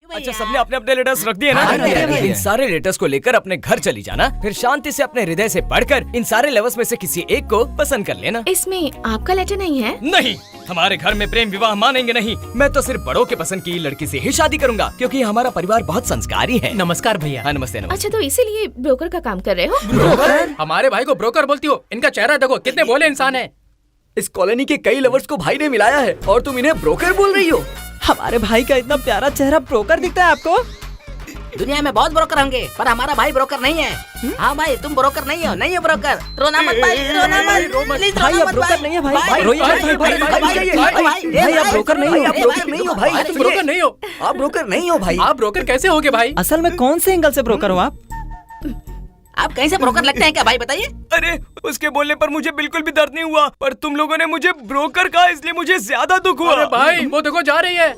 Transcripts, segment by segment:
अच्छा, सबने अपने अपने लेटर्स रख दिए ना? इन सारे लेटर्स को लेकर अपने घर चली जाना, फिर शांति से अपने हृदय से पढ़कर इन सारे लवर्स में से किसी एक को पसंद कर लेना। इसमें आपका लेटर नहीं है? नहीं, हमारे घर में प्रेम विवाह मानेंगे नहीं। मैं तो सिर्फ बड़ों के पसंद की लड़की से ही शादी करूंगा, क्योंकि हमारा परिवार बहुत संस्कारी है। नमस्कार भैया। हाँ, नमस्ते नमस्ते। अच्छा, तो इसीलिए ब्रोकर का काम कर रहे हो? ब्रोकर? हमारे भाई को ब्रोकर बोलती हो? इनका चेहरा देखो, कितने भोले इंसान है। इस कॉलोनी के कई लवर्स को भाई ने मिलाया है और तुम इन्हें ब्रोकर बोल रही हो? हमारे भाई का इतना प्यारा चेहरा ब्रोकर दिखता है आपको? दुनिया में बहुत ब्रोकर होंगे, पर हमारा भाई ब्रोकर नहीं है। हाँ भाई, तुम ब्रोकर नहीं हो, नहीं हो ब्रोकर। रोना मत भाई, रोना मत। भाई आप ब्रोकर नहीं है भाई, रोइए मत भाई, भाई आप ब्रोकर नहीं हो, आप ब्रोकर नहीं हो भाई, तुम ब्रोकर नहीं हो। आप ब्रोकर नहीं हो भाई। आप ब्रोकर कैसे होगे भाई? असल में कौन से एंगल से ब्रोकर हो आप? आप कहीं से ब्रोकर लगते हैं क्या भाई, बताइए। अरे, उसके बोलने पर मुझे बिल्कुल भी दर्द नहीं हुआ, पर तुम लोगों ने मुझे ब्रोकर कहा, इसलिए मुझे ज्यादा दुख हुआ। अरे भाई, वो देखो जा रही है।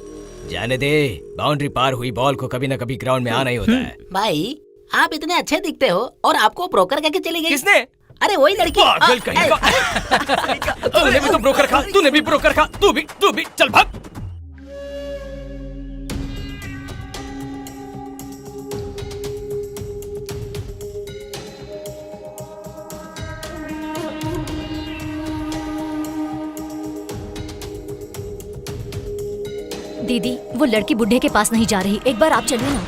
जाने दे, बाउंड्री पार हुई बॉल को कभी न कभी ग्राउंड में आना ही होता है। भाई, आप इतने अच्छे दिखते हो और आपको ब्रोकर कहके चली गई। किसने? अरे वही लड़की। पागल कहीं का। तूने भी तो ब्रोकर खा, तूने भी ब्रोकर खा, तू भी चल भाग। दीदी, वो लड़की बुढ़े के पास नहीं जा रही, एक बार आप चलिए ना।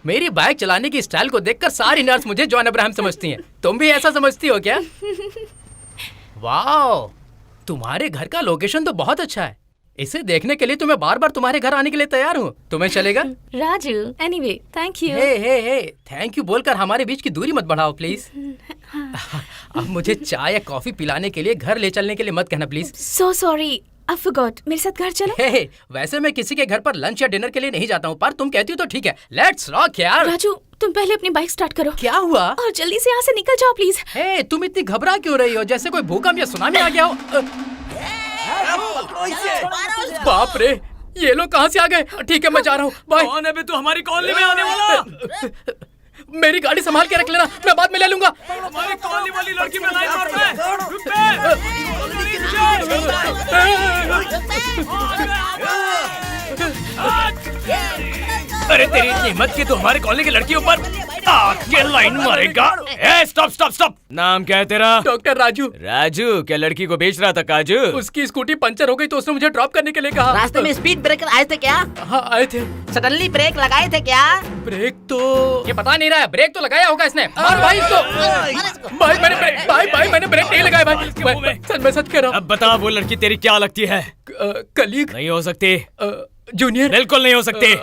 मेरी बाइक चलाने की स्टाइल को देखकर सारी नर्स मुझे जॉन अब्राहम समझती हैं। तुम भी ऐसा समझती हो क्या? वाह, तुम्हारे घर का लोकेशन तो बहुत अच्छा है। इसे देखने के लिए तो मैं बार बार तुम्हारे घर आने के लिए तैयार हूँ। तुम्हें चलेगा? Raju, anyway, thank you. Hey, thank you बोलकर हमारे बीच की दूरी मत बढ़ाओ प्लीज। अब मुझे चाय या कॉफी पिलाने के लिए घर ले चलने के लिए मत कहना please. So sorry, I forgot. मेरे साथ घर चलो। हे, वैसे मैं किसी के घर पर लंच या डिनर के लिए नहीं जाता हूँ, पर तुम कहती हो तो ठीक है। लेट्स रॉक यार। राजू, तुम पहले अपनी बाइक स्टार्ट करो। क्या हुआ? और जल्दी से यहाँ से निकल जाओ प्लीज। हे, तुम इतनी घबरा क्यों रही हो, जैसे कोई भूकंप या सुनामी आ गया हो? बाप रे, ये लोग कहाँ से आ गए? ठीक है, मैं जा रहा हूँ, बाय। कौन है बे तू हमारी कॉलोनी में आने वाला? मेरी गाड़ी संभाल के रख लेना, मैं बाद में ले लूंगा। हमारी कॉलोनी वाली लड़की में लाइन मार अरे तेरी इतनी हिम्मत की, तू हमारे कॉलोनी की लड़कियों पर आके लाइन मारेगा? स्टॉप। नाम क्या है तेरा? डॉक्टर राजू। राजू? क्या लड़की को बेच रहा था काजू? उसकी स्कूटी पंचर हो गई तो उसने मुझे ड्रॉप करने के लिए कहा। रास्ते में स्पीड ब्रेकर आए थे क्या? हाँ, आए थे। सडनली ब्रेक लगाए थे क्या? ब्रेक तो ये पता नहीं रहा है। ब्रेक तो लगाया होगा इसने। मार भाई इसको। भाई मैंने ब्रेक नहीं लगाया भाई। मैं सच कह रहा हूँ। अब बता, वो लड़की तेरी क्या लगती है? कलीग? नहीं हो सकती। जूनियर? बिल्कुल नहीं हो सकती।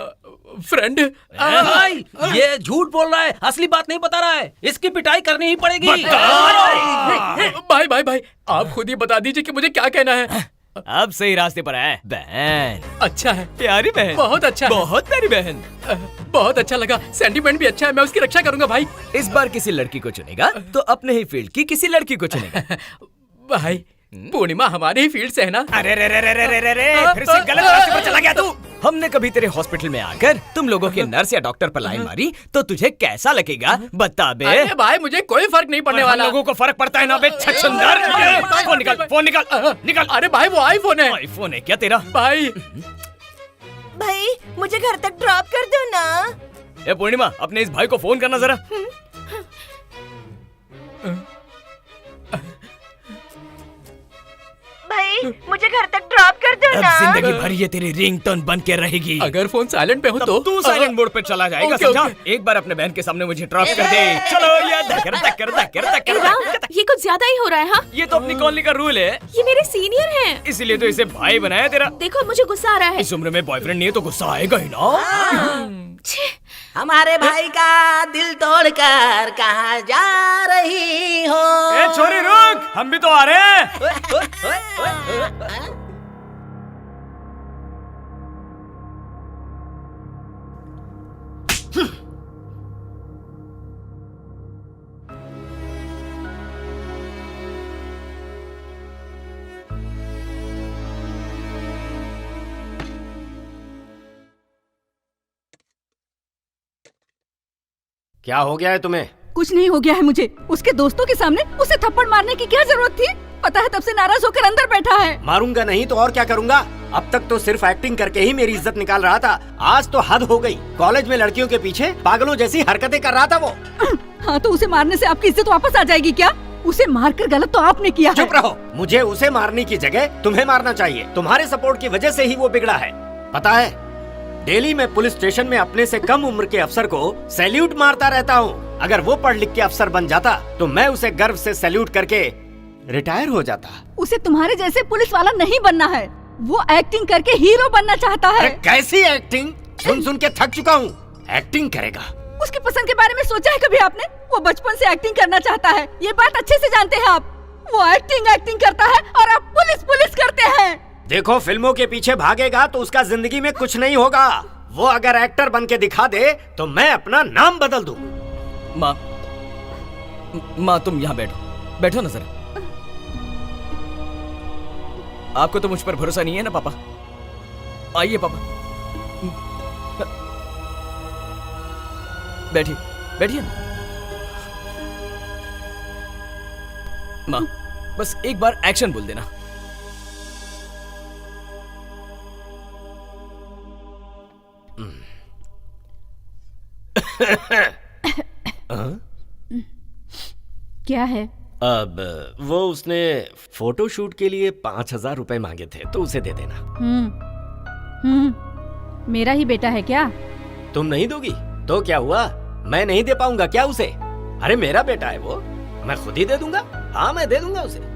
फ्रेंड? भाई, ये झूठ बोल रहा है, असली बात नहीं बता रहा है। इसकी पिटाई करनी ही पड़ेगी। भाई, आप खुद ही बता दीजिए कि मुझे क्या कहना है। अब सही रास्ते पर है। बहन अच्छा है, प्यारी बहन, बहुत अच्छा है। बहुत प्यारी बहन। बहुत अच्छा लगा, सेंटीमेंट भी अच्छा है। मैं उसकी रक्षा करूंगा भाई। इस बार किसी लड़की को चुनेगा तो अपने ही फील्ड की किसी लड़की को चुनेगा। भाई, पूर्णिमा हमारे ही फील्ड से है ना? अरे फिर से गलत रास्ते पर चला गया तू। हमने कभी तेरे हॉस्पिटल में आकर तुम लोगों के नर्स या डॉक्टर पर लाइन मारी तो तुझे कैसा लगेगा, बता बे। अरे भाई, मुझे कोई फर्क नहीं पड़ने वाला। लोगों को फर्क पड़ता है ना बे, छछूंदर। फोन निकाल। अरे भाई, वो आईफोन है। आईफोन है क्या तेरा? भाई मुझे घर तक ड्रॉप कर दो ना। ए पूर्णिमा, अपने इस भाई को फोन करना जरा। भाई, मुझे घर तक ड्रॉप कर दो अब जिंदगी भर ये तेरी रिंगटोन बन के रहेगी। अगर फोन साइलेंट पे हो तो तू साइलेंट मोड पे चला जाएगा, समझा? एक बार अपने बहन के सामने मुझे ड्रॉप कर दे। चलो ये धक्कर। ये कुछ ज्यादा ही हो रहा है। हाँ, ये तो अपनी कॉलोनी का रूल है। ये मेरे सीनियर हैं। इसीलिए तो इसे भाई बनाया तेरा। देखो, मुझे गुस्सा आ रहा है। इस उम्र में बॉयफ्रेंड नहीं है तो गुस्सा आएगा ही ना। हमारे भाई का दिल तोड़कर कहाँ जा रही हो? ए छोरी रुक, हम भी तो आ रहे हैं। क्या हो गया है तुम्हें? कुछ नहीं हो गया है मुझे। उसके दोस्तों के सामने उसे थप्पड़ मारने की क्या जरूरत थी? पता है तब से नाराज होकर अंदर बैठा है। मारूंगा नहीं तो और क्या करूंगा? अब तक तो सिर्फ एक्टिंग करके ही मेरी इज्जत निकाल रहा था, आज तो हद हो गई। कॉलेज में लड़कियों के पीछे पागलों जैसी हरकतें कर रहा था वो। हाँ तो उसे मारने से आपकी इज्जत वापस आ जाएगी क्या? उसे मारकर गलत तो आपने किया है। चुप रहो, मुझे उसे मारने की जगह तुम्हें मारना चाहिए। तुम्हारे सपोर्ट की वजह से ही वो बिगड़ा है। पता है, डेली में पुलिस स्टेशन में अपने से कम उम्र के अफसर को सैल्यूट मारता रहता हूँ। अगर वो पढ़ लिख के अफसर बन जाता तो मैं उसे गर्व से सैल्यूट करके रिटायर हो जाता। उसे तुम्हारे जैसे पुलिस वाला नहीं बनना है, वो एक्टिंग करके हीरो बनना चाहता है। अरे कैसी एक्टिंग? सुन सुन के थक चुका हूँ। एक्टिंग करेगा? उसकी पसंद के बारे में सोचा है कभी आपने? वो बचपन से एक्टिंग करना चाहता है, ये बात अच्छे से जानते हैं आप। वो एक्टिंग करता है और आप पुलिस करते हैं। देखो, फिल्मों के पीछे भागेगा तो उसका जिंदगी में कुछ नहीं होगा। वो अगर एक्टर बन के दिखा दे तो मैं अपना नाम बदल दूं। माँ तुम यहाँ बैठो ना जरा। आपको तो मुझ पर भरोसा नहीं है ना पापा? आइए पापा, बैठिए ना। माँ बस एक बार एक्शन बोल देना। क्या है? अब वो उसने फोटो शूट के लिए 5,000 रुपए मांगे थे तो उसे दे देना। मेरा ही बेटा है क्या? तुम नहीं दोगी तो क्या हुआ? मैं नहीं दे पाऊंगा क्या उसे? अरे मेरा बेटा है वो, मैं खुद ही दे दूंगा। हाँ मैं दे दूंगा उसे।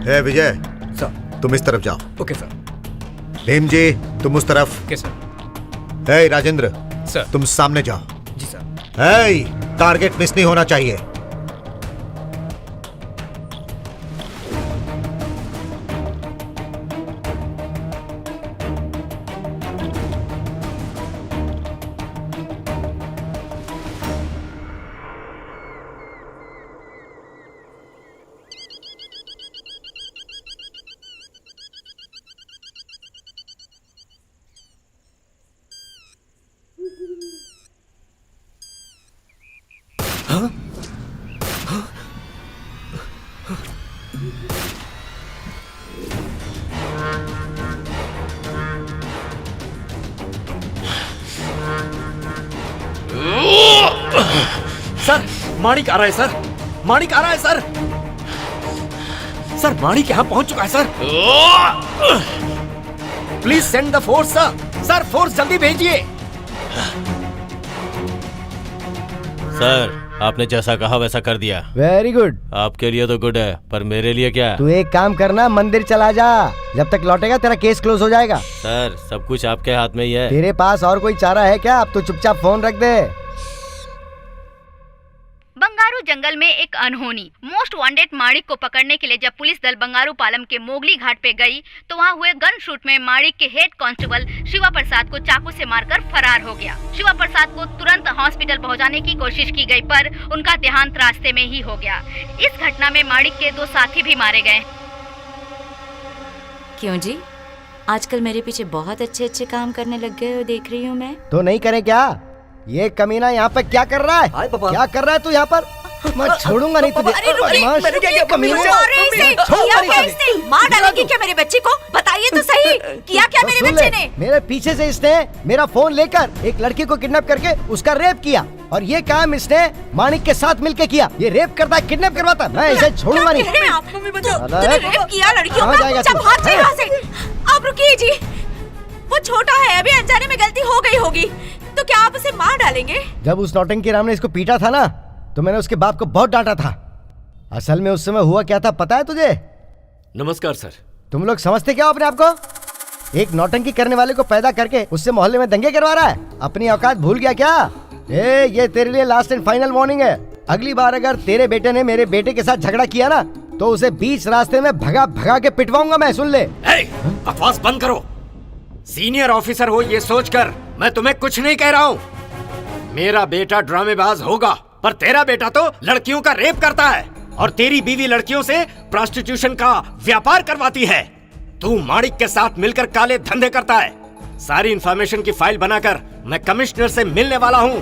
है विजय सर। तुम इस तरफ जाओ। Okay sir. भीम जी तुम उस तरफ। Okay sir. है राजेंद्र सर। तुम सामने जाओ। जी सर। है टारगेट मिस नहीं होना चाहिए। सर माणिक आ रहा है सर, माणिक आ रहा है सर। सर माणिक यहाँ पहुंच चुका है sir. Please send the force sir. Sir force जल्दी भेजिए। सर आपने जैसा कहा वैसा कर दिया। Very good. आपके लिए तो गुड है, पर मेरे लिए क्या? तू एक काम करना, मंदिर चला जा। जब तक लौटेगा तेरा केस क्लोज हो जाएगा। सर सब कुछ आपके हाथ में ही है। तेरे पास और कोई चारा है क्या? अब तो चुपचाप फोन रख दे। बंगारू जंगल में एक अनहोनी मोस्ट वांटेड माणिक को पकड़ने के लिए जब पुलिस दल बंगारू पालम के मोगली घाट पे गई तो वहां हुए गन शूट में माणिक के हेड कांस्टेबल शिवा प्रसाद को चाकू से मारकर फरार हो गया। शिवा प्रसाद को तुरंत हॉस्पिटल पहुंचाने की कोशिश की गई पर उनका देहांत रास्ते में ही हो गया। इस घटना में माणिक के 2 साथी भी मारे गए। क्यों जी, आजकल मेरे पीछे बहुत अच्छे काम करने लग गए हो, देख रही हूँ मैं। तो नहीं करे क्या? ये कमीना यहाँ पे क्या कर रहा है? क्या कर रहा है तू यहाँ पर? मैं छोड़ूंगा नहीं तुझे। मार डालेंगे क्या मेरे बच्चे को? बताइए तो सही, किया क्या मेरे बच्चे ने? मेरे पीछे से इसने मेरा फोन लेकर एक लड़की को किडनैप करके उसका रेप किया, और ये काम इसने माणिक के साथ मिलके किया। ये रेप करता है, किडनैप करवाता, मैं इसे छोड़ूंगा नहीं। तूने रेप किया लड़कियों का? चल भाग जा यहाँ से। आप रुकिए जी, वो छोटा है, अभी अनजाने में गलती हो गई होगी, तो क्या आप उसे मार डालेंगे? जब उस नौटंकी राम ने इसको पीटा था ना, तो मैंने उसके बाप को बहुत डांटा था। असल में उस समय हुआ क्या था पता है तुझे? नमस्कार सर। तुम लोग समझते क्या हो अपने आप को? एक नौटंकी करने वाले को पैदा करके उससे मोहल्ले में दंगे करवा रहा है। अपनी औकात भूल गया क्या? ये तेरे लिए लास्ट एंड फाइनल वार्निंग है। अगली बार अगर तेरे बेटे ने मेरे बेटे के साथ झगड़ा किया ना तो उसे बीच रास्ते में भगा भगा के पिटवाऊंगा मैं, सुन ले। बकवास बंद करो। सीनियर ऑफिसर हो ये सोचकर मैं तुम्हें कुछ नहीं कह रहा हूँ। मेरा बेटा ड्रामेबाज होगा, पर तेरा बेटा तो लड़कियों का रेप करता है और तेरी बीवी लड़कियों से प्रोस्टिट्यूशन का व्यापार करवाती है। तू माणिक के साथ मिलकर काले धंधे करता है। सारी इंफॉर्मेशन की फाइल बनाकर मैं कमिश्नर से मिलने वाला हूँ।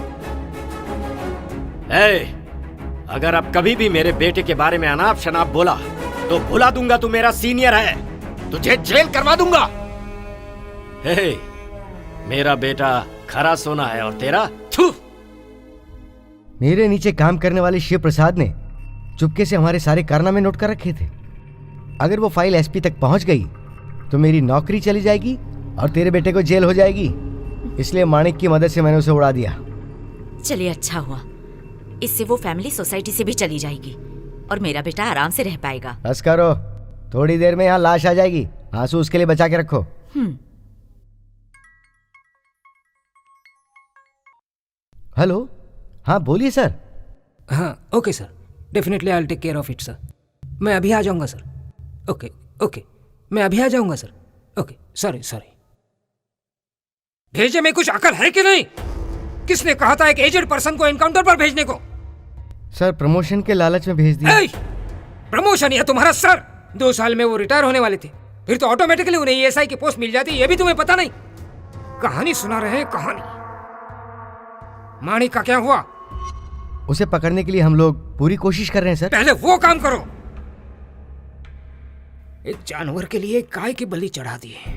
अगर अब कभी भी मेरे बेटे के बारे में अनाप शनाप बोला तो भुला दूंगा तू मेरा सीनियर है, तुझे जेल करवा दूंगा। मेरा बेटा खरा सोना है और तेरा थू। मेरे नीचे काम करने वाले शिव प्रसाद ने चुपके से हमारे सारे कारनामे नोट कर रखे थे। अगर वो फाइल एसपी तक पहुंच गई तो मेरी नौकरी चली जाएगी और तेरे बेटे को जेल हो जाएगी। इसलिए माणिक की मदद से मैंने उसे उड़ा दिया। चलिए अच्छा हुआ, इससे वो फैमिली सोसाइटी से भी चली जाएगी और मेरा बेटा आराम से रह पाएगा। बस करो, थोड़ी देर में यहाँ लाश आ जाएगी। आंसू उसके लिए बचा के रखो। हेलो, हाँ बोलिए सर। हाँ okay sir, definitely I will take care of it sir. मैं अभी आ जाऊंगा सर। ओके ओके, मैं अभी आ जाऊंगा सर। Okay sorry sorry. भेजे में कुछ अकल है कि नहीं? किसने कहा था एक एजेड पर्सन को एनकाउंटर पर भेजने को? सर प्रमोशन के लालच में भेज दिया। प्रमोशन या तुम्हारा सर? 2 साल में वो रिटायर होने वाले थे, फिर तो ऑटोमेटिकली उन्हें ईएसआई की पोस्ट मिल जाती, ये भी तुम्हें पता नहीं? कहानी सुना रहे हैं कहानी। माणिक का क्या हुआ? उसे पकड़ने के लिए हम लोग पूरी कोशिश कर रहे हैं सर। पहले वो काम करो। एक जानवर के लिए गाय की बलि चढ़ा दी है।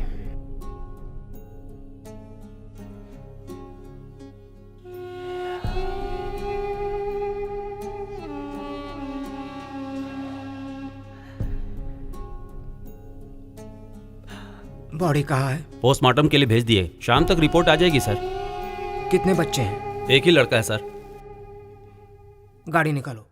बॉडी कहाँ है? पोस्टमार्टम के लिए भेज दिए, शाम तक रिपोर्ट आ जाएगी सर। कितने बच्चे हैं? एक ही लड़का है सर। गाड़ी निकालो।